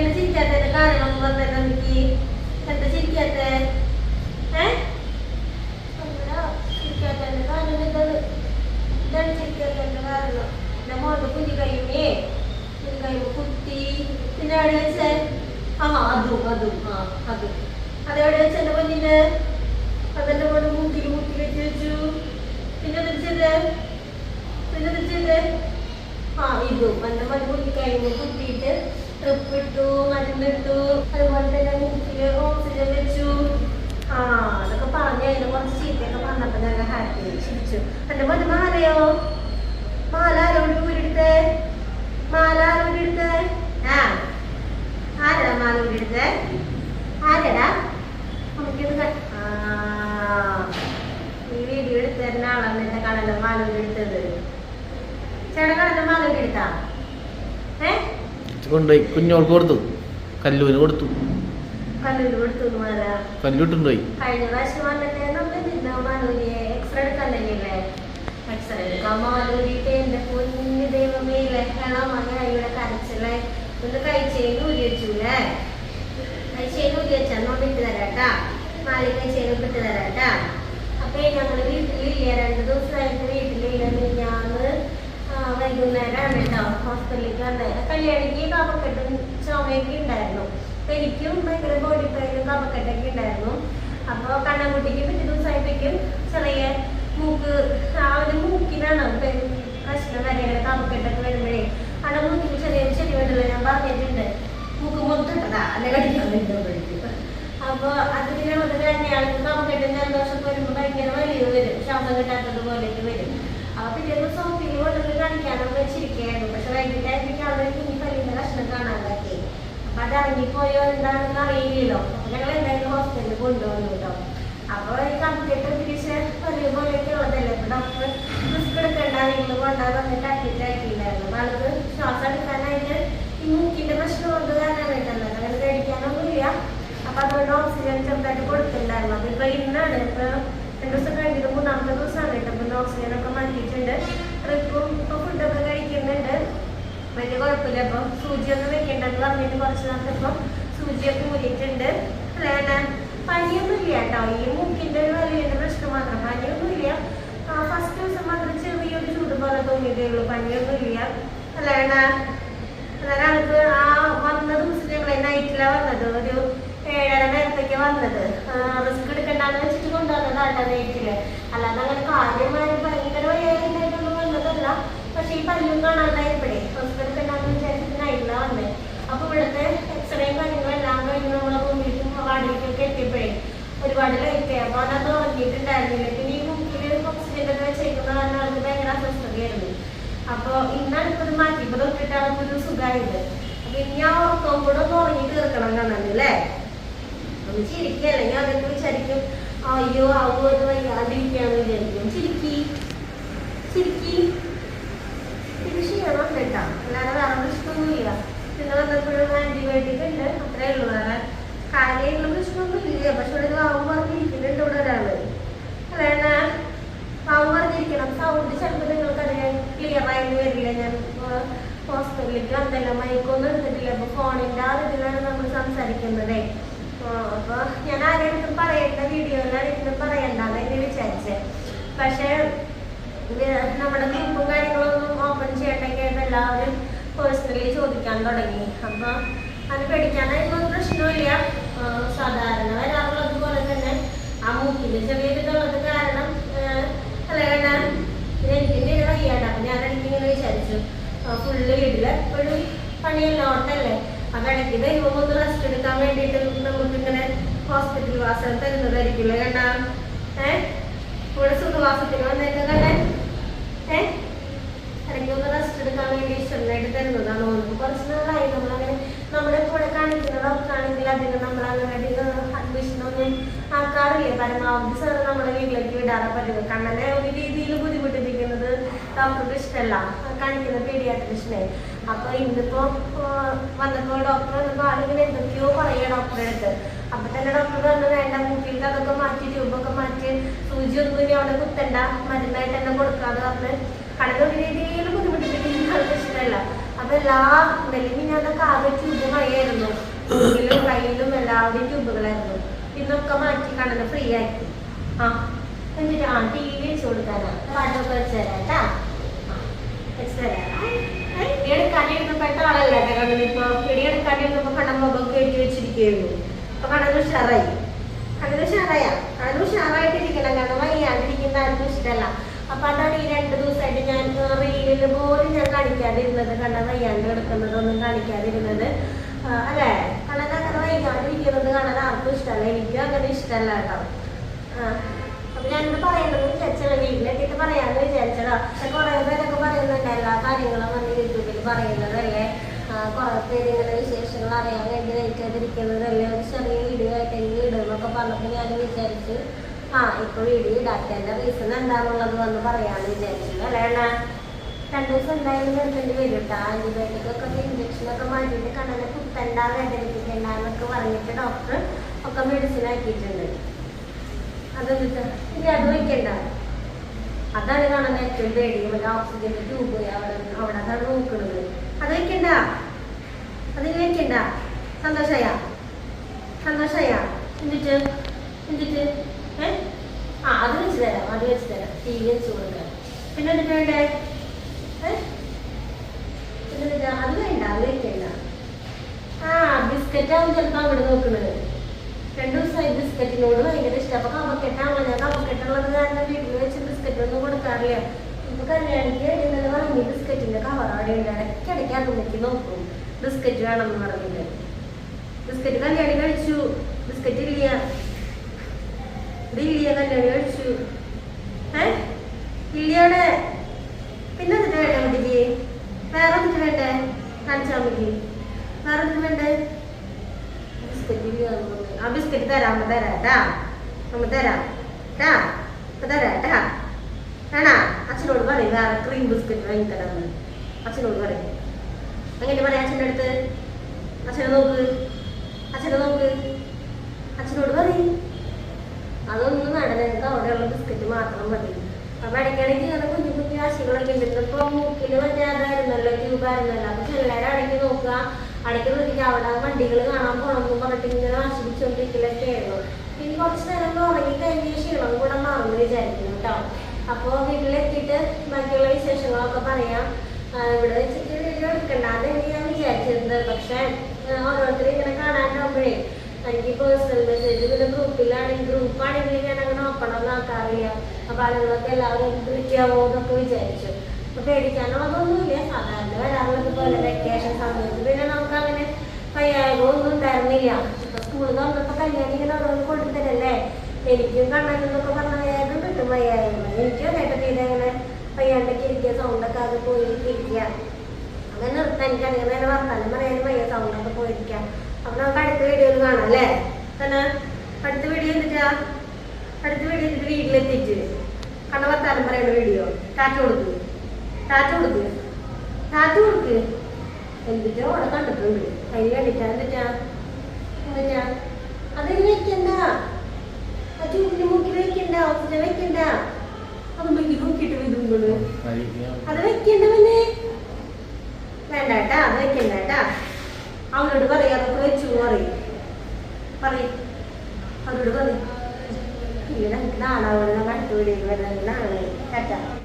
എന്താ ചിരിക്കാത്തതിന്റെ കാരണം പറഞ്ഞത് എനിക്ക്? എന്താ ചിരിക്കാത്ത? ചിരിക്കാത്തതിന്റെ കാരണം എന്താണ്? ഇതാണ് ചിരിക്കാത്തതിന്റെ കാരണം. എന്റെ മോന്റെ കുഞ്ഞി കയ്യുമേ കുത്തി. പിന്നെ എവിടെ വെച്ചേ? അതും അതെവിടെ വെച്ച എന്റെ കുഞ്ഞിന്? അതെന്റെ മോന്റെ മുട്ടിൽ വെച്ച് വെച്ചു. പിന്നെ തിരിച്ചത് ഇതും എന്റെ മോന്റെ കുഞ്ഞി കയ്യുമേ കുത്തിയിട്ട് ട്രിപ്പ് ഇട്ടു, മരുന്നിട്ടു. അതുപോലെ തന്നെ മുട്ടില് ഓക്സിജൻ വെച്ചു. അതൊക്കെ പറഞ്ഞു. അതിന് കുറച്ച് ചീത്തയൊക്കെ പറഞ്ഞപ്പോ ഞാൻ ഹാപ്പി ചിരിച്ചു. എന്റെ മോന്റെ മാലയോ? മാല ആരോട് ഊരെടുത്തേ? ആരടാ മാല ഊരെടുത്തേ? ആരടാ? നമുക്കിത് ഈ വീഡിയോ എടുത്ത് തരുന്ന ആളാണ് എന്റെ കടല മാല ഊരെടുത്തത്. ചേട്ടൻ കടല മാല ഊരെടുത്താ? കൊണ്ടുപോയി കുഞ്ഞോൾക്ക് കൊടുത്തു, കല്ലൂര് കൊടുത്തു. മാല കല്ലുട്ടുണ്ടോയി. കഴിഞ്ഞ പ്രാവശ്യം വന്നിട്ട് നമ്മൾ മാലൂരിയെ എക്സ്റേ എടുക്കാനല്ലേ? എക്സ്റേ എടുക്കാൻ മാലൂരിട്ട് എന്റെ പൊന്നു ദൈവമേ ലഹളം അങ്ങനെ കരച്ചില്ലേ. ഒന്ന് കഴിച്ചേന്ന് ഊരി വെച്ചൂലേ? കഴിച്ചേന്ന് ഊരി വെച്ചോണ്ട് ഇട്ട് തരാട്ടാ. മാലി കഴിച്ചേന്ന് ഇട്ട് തരാട്ടാ. അപ്പൊ ഞങ്ങള് വീട്ടിലില്ല, 2 ദിവസമായിട്ട് വീട്ടിലില്ല. ഞാന് വൈകുന്നേരമാണ് കേട്ടോ ഹോസ്പിറ്റലിലേക്ക് വന്നത്. കല്യാണിക്ക് കഫക്കെട്ടും ചുമയൊക്കെ ഉണ്ടായിരുന്നു. അപ്പൊ എനിക്കും ഭയങ്കര ബോഡി പെയിനും കഫക്കെട്ടൊക്കെ ഉണ്ടായിരുന്നു. അപ്പൊ കണ്ണൻകുട്ടിക്ക് പിറ്റേ ദിവസമായപ്പോഴേക്കും ചെറിയ മൂക്കിനാണ് പ്രശ്നം വരെയാണ്. കഫക്കെട്ടൊക്കെ വരുമ്പോഴേ അവിടെ മൂക്കിന് ചെറിയ വേണ്ടല്ലോ, ഞാൻ പറഞ്ഞിട്ടുണ്ട്. മൂക്ക് മൊത്തട്ടതാ അല്ലെ കടിക്കാൻ വരുമ്പോഴേക്കും. അപ്പൊ അതിന് തന്നെയാണ് കഫക്കെട്ടും ജലദോഷമൊക്കെ വരുമ്പോ ഭയങ്കര വലിയ വരും, ശ്വാസം കിട്ടാത്തത് പോലെയൊക്കെ വരും. അപ്പൊ പിറ്റേ ദിവസം ഹോസ്പിറ്റലിൽ കൊണ്ടുപോയി കാണിക്കാനൊക്കെ വെച്ചിരിക്കുകയായിരുന്നു. പക്ഷെ വൈകിട്ടായിരിക്കും അവിടെ കുഞ്ഞി പല്ലിന്റെ കഷ്ണം കാണാതാക്കി. അപ്പൊ അത് ഇറങ്ങിപ്പോയോ എന്താണെന്ന് അറിയില്ലല്ലോ. അപ്പൊ ഞങ്ങൾ എന്തായാലും ഹോസ്പിറ്റലിൽ കൊണ്ടുവന്നു കേട്ടോ. അപ്പൊ ഈ കമ്പ്യൂട്ടർ തിരിച്ച് വലിയ പോലെയൊക്കെ ഉള്ളതല്ലേ. അപ്പൊ ഡോക്ടർ റിസ്ക് എടുക്കണ്ട, നിങ്ങൾ കൊണ്ടാന്ന് പറഞ്ഞിട്ട് അഡ്മിറ്റ് ആക്കിയില്ലായിരുന്നു. അപ്പൊ ആൾക്ക് ശ്വാസം എടുക്കാനായിട്ട് ഈ മൂക്കിന്റെ പ്രശ്നം കൊണ്ട് കാരണമായിട്ടല്ല, അങ്ങനെ കഴിക്കാനൊന്നുമില്ല. അപ്പൊ അതുകൊണ്ട് ഓക്സിജൻ ചെറുതായിട്ട് കൊടുത്തിട്ടുണ്ടായിരുന്നു. അപ്പൊ ഇപ്പൊ ഇന്നാണ്, ഇപ്പൊ 2 ദിവസം കഴിഞ്ഞിട്ട് 3ാമത്തെ ദിവസമാണ് കേട്ടോ. അപ്പൊ ഓക്സിജനൊക്കെ മാറ്റിയിട്ടുണ്ട്. ട്രിപ്പും ഇപ്പൊ ഫുഡൊക്കെ കഴിക്കുന്നുണ്ട്, വലിയ കുഴപ്പമില്ല. അപ്പൊ സൂചിയൊന്നും വെക്കേണ്ടെന്ന് പറഞ്ഞിട്ട് കുറച്ച് നാളത്തെ ഇപ്പൊ സൂചിയൊക്കെ ഊരിയിട്ടുണ്ട്. അല്ലാണ്ട് പനിയൊന്നും ഇല്ല കേട്ടോ. ഈ മൂക്കിന്റെ വലിയ പ്രശ്നം മാത്രം, പനിയൊന്നും ഇല്ല. ഫസ്റ്റ് ദിവസം മാത്രം ചെറിയൊരു ചൂട് പോലെ തോന്നിയിട്ടേ ഉള്ളൂ, പനിയൊന്നും ഇല്ല. അല്ലാണ്ട് ആൾക്ക് വന്ന ദിവസം ഞങ്ങൾ നൈറ്റിലാണ് വന്നത്. ഒരു 7:30 നേരത്തേക്ക് വന്നത്. റിസ്ക് എടുക്കണ്ടെന്ന് വെച്ചിട്ട് കൊണ്ടുവന്നതാണ് നൈറ്റില്. അല്ലാതെ അങ്ങനെ കാര്യമായി ഭയങ്കര വയ്യായിട്ടൊന്നും വന്നതല്ല. പക്ഷെ ഈ പല്ലും കാണാണ്ടായപ്പോഴേ റിസ്ക് എടുക്കണ്ടെന്ന് വിചാരിച്ചിട്ട് നൈറ്റിലാണ് വന്നത്. അപ്പൊ ഇവിടുത്തെ എക്സ്റേയും കാര്യങ്ങളെല്ലാം കഴിഞ്ഞ് നമ്മളെ റൂമിലേക്കും വാർഡിലേക്കൊക്കെ എത്തിയപ്പോഴേ ഒരുപാട് ലേറ്റായി. അപ്പൊ അതൊന്നും ഉറങ്ങിയിട്ടുണ്ടായിരുന്നില്ല. പിന്നെ ഈ മുക്കില് ഓക്സിജൻ വെച്ചേക്കുന്ന കാരണം ആൾക്ക് ഭയങ്കര അസ്വസ്ഥതയായിരുന്നു. അപ്പൊ ഇന്നാണ് ഇപ്പൊ ഇത് മാറ്റിയപ്പോ തൊട്ടിട്ട് ആൾക്കൊരു സുഖമായത്. അപ്പൊ ഇനി ആ ഉറക്കം കൂടെ ഒന്ന് ഉറങ്ങി തീർക്കണം കാണാനല്ലേ. ഒന്ന് ചിരിക്കല്ലേ, ഞാൻ അതൊക്കെ വിചാരിക്കും അയ്യോ ആവോ അത് വയ്യാതിരിക്കാന്ന് വിചാരിക്കും. ചിരിക്കി ഇത് ക്ഷീണം കേട്ടാ, അല്ലാതെ വേറെ പ്രശ്നമൊന്നുമില്ല. പിന്നെ വന്നപ്പോഴും ആന്റിബയോട്ടിക് ഉണ്ട്, അത്രേ ഉള്ളൂ. വേറെ കാര്യമായിട്ടുള്ള പ്രശ്നമൊന്നും ഇല്ല. പക്ഷെ ഇവിടെ വാവും പറഞ്ഞിരിക്കുന്നുണ്ട് ഇവിടെ ഒരാള്. അല്ലാണ്ട് വാവും പറഞ്ഞിരിക്കണം. സൗണ്ട് ചിലപ്പോൾ നിങ്ങൾക്കറിയാൻ ക്ലിയർ ആയിട്ട് വരില്ല. ഞാൻ ഹോസ്പിറ്റലിലേക്ക് വന്നല്ല, മൈക്കൊന്നും എടുത്തിട്ടില്ല. അപ്പൊ ഫോണിന്റെ ആ ഇതിലാണ് നമ്മൾ സംസാരിക്കുന്നത്. അപ്പൊ ഞാൻ ആരെടുത്തും പറയേണ്ട വീഡിയോയിലാണ് ഇരുന്ന് പറയണ്ടെന്ന് എന്നെ വിചാരിച്ചത്. പക്ഷെ നമ്മുടെ ഗ്രൂപ്പും കാര്യങ്ങളൊന്നും ഓപ്പൺ ചെയ്യണ്ടെങ്കിൽ എല്ലാവരും പേഴ്സണലി ചോദിക്കാൻ തുടങ്ങി. അപ്പൊ അത് പേടിക്കാനായിട്ടൊന്നും പ്രശ്നമില്ല. സാധാരണ വരാറുള്ളത് പോലെ തന്നെ ആ മൂക്കിന് ചെറിയൊരിതുള്ളത് കാരണം അല്ല എനിക്ക് വയ്യാണ്ട്. അപ്പൊ ഞാൻ എനിക്കിങ്ങനെ വിചാരിച്ചു ഫുള്ള് വീട്ടില് എപ്പോഴും പണിയെല്ലോട്ടല്ലേ. അപ്പൊ ഇടയ്ക്ക് ദൈവം ഒന്ന് റെസ്റ്റ് എടുക്കാൻ വേണ്ടിയിട്ട് നമുക്കിങ്ങനെ ഹോസ്പിറ്റൽ വാസം തരുന്നതായിരിക്കില്ല കണ്ടാ. ഇവിടെ സുഖവാസത്തിന് വന്നേക്ക് കണ്ടേ. ഇടയ്ക്ക് ഒന്ന് റെസ്റ്റ് എടുക്കാൻ വേണ്ടി ഇഷ്ടമായിട്ട് തരുന്നതാണ്. നമുക്ക് കുറച്ച് നാളായി നമ്മളങ്ങനെ നമ്മുടെ കൂടെ കാണിക്കുന്ന ഡോക്ടറാണെങ്കിൽ അതിന് നമ്മളങ്ങനെ അഡ്മിഷനൊന്നും ആക്കാറില്ല. പരമാവധി സാർ നമ്മുടെ വീട്ടിലേക്ക് വിടാതെ പറ്റുക. കണ്ണനെ ഒരു രീതിയിൽ ബുദ്ധിമുട്ടിപ്പിക്കുന്നത് ഡോക്ടർക്ക് ഇഷ്ടമല്ല, കാണിക്കുന്ന പീഡിയാട്രിഷനെ. അപ്പൊ ഇന്നിപ്പോ വന്നപ്പോ ഡോക്ടർ വന്നപ്പോ ആളിങ്ങനെ എന്തൊക്കെയോ പറയാ ഡോക്ടറെ അടുത്ത്. അപ്പൊ തന്നെ ഡോക്ടർ പറഞ്ഞു വേണ്ട, മൂക്കിന്റെ അതൊക്കെ മാറ്റി ട്യൂബൊക്കെ മാറ്റി സൂചിയൊന്നും ഇനി അവിടെ കുത്തണ്ട, മരുന്നായിട്ട് തന്നെ കൊടുക്കാതെ പറഞ്ഞ് കടന്ന ഒരു രീതിയിൽ ബുദ്ധിമുട്ടിപ്പിക്കുന്ന ആൾക്ക് ഇഷ്ടമല്ല. അപ്പൊ എല്ലാ നെല്ലിന് ഞാനൊക്കെ ആകെ ട്യൂബ് മഴയായിരുന്നു. എല്ലാവരുടെയും ട്യൂബുകളായിരുന്നു. ഇന്നൊക്കെ മാറ്റി കണ്ണനെ ഫ്രീ ആക്കി. ആ എന്നിട്ട് ടി വി വെച്ച് കൊടുക്കാനാ പാട്ടൊക്കെ വെച്ച് തരാം കേട്ടാ. വെച്ച് തരാം. എടുക്കാണ്ടിരുന്നപ്പെട്ട ആളല്ല കേട്ടോ കണ്ണനിപ്പോ. എടുക്കാണ്ടിരുന്നപ്പോ കണ്ണൻ മുഖം കയറ്റി വെച്ചിരിക്കുകയായിരുന്നു. അപ്പൊ കണ്ണന് ഉഷാറായി. കണ്ണന് ഉഷാറായിട്ടിരിക്കണം. കാരണം വയ്യാണ്ടിരിക്കുന്ന ആർക്കും ഇഷ്ടമല്ല. അപ്പൊ അതാണ് ഈ 2 ദിവസമായിട്ട് ഞാൻ റീലിൽ പോലും ഞാൻ കാണിക്കാതിരുന്നത്. കണ്ണൻ വയ്യാണ്ട് കിടക്കുന്നതൊന്നും കാണിക്കാതിരുന്നത് അല്ലേ. കണ്ണൻ അങ്ങനെ വയ്യാണ്ടിരിക്കുന്നത് കാണാൻ ആർക്കും ഇഷ്ടമല്ല. എനിക്കും അങ്ങനെ ഇഷ്ടമല്ല കേട്ടോ. അപ്പൊ ഞാനിത് പറയേണ്ടത് വിചാരിച്ചത് വീട്ടിലെത്തിയിട്ട് പറയാന്ന് വിചാരിച്ചതാ. പക്ഷെ കുറെ പേരൊക്കെ പറയുന്നുണ്ട് എല്ലാ കാര്യങ്ങളും വന്ന് യൂട്യൂബിൽ പറയുന്നതല്ലേ, കുറെ പേര് ഇങ്ങനെ വിശേഷങ്ങൾ അറിയാൻ വേണ്ടി നയിക്കാതിരിക്കുന്നതല്ലേ, ഒരു ചെറിയ വീഡിയോ ആയിട്ടെങ്കിൽ ഇടുന്നൊക്കെ പറഞ്ഞപ്പോൾ ഞാൻ വിചാരിച്ചു ഇപ്പൊ വീഡിയോ ഇടാത്തതിന്റെ റീസൺ എന്താണെന്നുള്ളത് വന്ന് പറയാന്ന് വിചാരിച്ചു. അല്ലേണ്ട 2 ദിവസം എന്തായാലും നിർത്തേണ്ടി വരും കേട്ടോ. ആന്റിബയോട്ടിക് ഒക്കെ ഇഞ്ചക്ഷനൊക്കെ മാറ്റിയിട്ട് കണ്ണനെ കുത്തണ്ട വേദനിപ്പിക്കണ്ട എന്നൊക്കെ പറഞ്ഞിട്ട് ഡോക്ടർ ഒക്കെ മെഡിസിൻ ആക്കിയിട്ടുണ്ട്. അതെന്നിട്ട് ഇനി അത് വയ്ക്കണ്ട. അതാണ് കാണാൻ ഏറ്റവും പേടി. മറ്റേ ഓക്സിജന്റെ ട്യൂബ് അവിടെ അതാണ് നോക്കുന്നത്. അത് വയ്ക്കണ്ട. അതിന് വയ്ക്കണ്ട. സന്തോഷായ എന്നിട്ട് അത് വെച്ച് തരാം. ടി വി വെച്ച് കൊടുക്കാം. പിന്നെ എന്നിട്ട് വേണ്ടേ? പിന്നെ അത് വേണ്ട. അത് വയ്ക്കണ്ട. ബിസ്ക്കറ്റ് ആവും ചിലപ്പോൾ അങ്ങോട്ട് നോക്കുന്നത്. 2 ദിവസമായി ബിസ്ക്കറ്റിനോട് ഭയങ്കര ഇഷ്ടം. അപ്പൊ കവക്കെട്ടാണല്ലോ. ഞാൻ കവക്കെട്ടുള്ളത് കാരണം വീട്ടിൽ വെച്ച് ബിസ്ക്കറ്റ് ഒന്നും കൊടുക്കാറില്ല. ഇപ്പൊ കല്യാണിക്ക് ഇന്നലെ വാങ്ങി ബിസ്ക്കറ്റിന്റെ കവർ അവിടെ ഉണ്ട്. ഇടയ്ക്കിടയ്ക്ക് അതുമ്മയ്ക്ക് നോക്കും ബിസ്ക്കറ്റ് വേണമെന്ന് പറഞ്ഞിട്ട്. ബിസ്ക്കറ്റ് കല്യാണി കഴിച്ചു. ബിസ്ക്കറ്റ് ഇല്ല. കല്യാണി കഴിച്ചു. ഇല്ലയോടെ. പിന്നെ എന്നിട്ട് വേണ്ടേ കുട്ടിക്ക്? വേറെ എന്നിട്ട് വേണ്ടേ? കാണിച്ചാൽ മതി. വേറെ എന്നിട്ട് വേണ്ടേ? ബിസ്ക്കറ്റ് ഇല്ല. ആ ബിസ്ക്കറ്റ് തരാം. തരാട്ടാ. വേണാ? അച്ഛനോട് പറയും വേറെ ക്രീം ബിസ്ക്കറ്റ് വാങ്ങി തരാമെന്ന്. അച്ഛനോട് പറയും. അങ്ങനെ പറയാം അച്ഛൻ്റെ അടുത്ത്. അച്ഛനെ നോക്ക്. അച്ഛനോട് പറയും. അതൊന്നും വേണ്ട, നിങ്ങൾക്ക് അവിടെയുള്ള ബിസ്ക്കറ്റ് മാത്രം മതി. അപ്പൊ ഇടയ്ക്കിടയ്ക്ക് ഇങ്ങനെ കുഞ്ഞു കുഞ്ഞു ആശികളൊക്കെ ഉണ്ട്. ഇപ്പൊ മൂക്കില് മറ്റേ അതായിരുന്നല്ലോ, ട്യൂബായിരുന്നല്ലോ. അപ്പൊ എല്ലാവരും അടയ്ക്ക് നോക്കുക. അടയ്ക്ക് നോക്കിയിട്ട് അവിടെ വണ്ടികൾ കാണാൻ പോകണമെന്ന് പറഞ്ഞിട്ട് ഇങ്ങനെ ആസ്വദിച്ചുകൊണ്ടിരിക്കലൊക്കെ ആയിരുന്നു. ഇനി കുറച്ച് നേരം ഉറങ്ങി കഴിഞ്ഞ ക്ഷീണം കൂടെ മാറുമെന്ന് വിചാരിക്കുന്നു കേട്ടോ. അപ്പോൾ വീട്ടിലെത്തിയിട്ട് ബാക്കിയുള്ള വിശേഷങ്ങളൊക്കെ പറയാം. ഇവിടെ വെച്ചിട്ട് വീഡിയോ എടുക്കണ്ടെന്ന് ഞാൻ വിചാരിച്ചിരുന്നത്. പക്ഷെ ഓരോരുത്തരും ഇങ്ങനെ കാണാണ്ടാവുമ്പോഴേ എനിക്ക് പേഴ്സണൽ മെസ്സേജ് പിന്നെ ഗ്രൂപ്പാണെങ്കിൽ ഞാൻ അങ്ങനെ ഓപ്പൺ ഒന്നും ആക്കാറില്ല. അപ്പൊ ആളുകളൊക്കെ എല്ലാവരും വിളിക്കാവോ എന്നൊക്കെ വിചാരിച്ചു. അപ്പൊ പേടിക്കാനുള്ളതൊന്നുമില്ല. സാധാരണ വരാറുള്ളത് പോലെ വെക്കേഷൻ സമയത്ത് പിന്നെ നമുക്ക് അങ്ങനെ വയ്യായ്മൊന്നും ഉണ്ടായിരുന്നില്ല. ഇപ്പൊ സ്കൂൾ തുറന്നപ്പോ കല്യാണം ഇങ്ങനെ ഓരോന്ന് കൊണ്ടുതരല്ലേ. എനിക്കും കണ്ണനെന്നൊക്കെ പറഞ്ഞ വേഗം കിട്ടും വയ്യായ്മ. എനിക്കും കേട്ടോ ഇതങ്ങനെ വയ്യാണ്ടൊക്കെ ഇരിക്കുക, സൗണ്ടൊക്കെ അത് പോയിരിക്കുക. അങ്ങനെ നിർത്താൻ എനിക്ക് അങ്ങനെ നേരെ വർത്താനം പറയാനും വയ്യ, സൗണ്ടൊക്കെ പോയിരിക്കാം. അപ്പൊ നമുക്ക് അടുത്ത വീഡിയോയിൽ കാണാം അല്ലേ. തന്നെ അടുത്ത വീഡിയോ എന്നിട്ടാ വീട്ടിലെത്തിയിട്ട് കണ്ണ വർത്താനം പറയുന്ന വീഡിയോ. ടാറ്റ കൊടുക്ക്. എന്നിട്ടോ അവിടെ കണ്ടിട്ടുണ്ട്. അതിന് വേണ്ടിട്ടാ എന്നിട്ടാ അതിന് വെക്കണ്ട. ചൂടിന് മൂക്കിൽ വെക്കണ്ട. ഓക്സിജൻ വെക്കണ്ട. അത് മുക്കി നോക്കിയിട്ട് വിടുമ്പോള് അത് വെക്കണ്ട. പിന്നെ വേണ്ടാട്ടാ. അത് വെക്കണ്ടാട്ടാ. അവനോട് പറയാ. അതൊക്കെ വെച്ചു അവരോട് പറയും. ഇങ്ങനെ നാളെ അടുത്ത വീട്ടിൽ വരുന്ന നാളെ ടാറ്റ.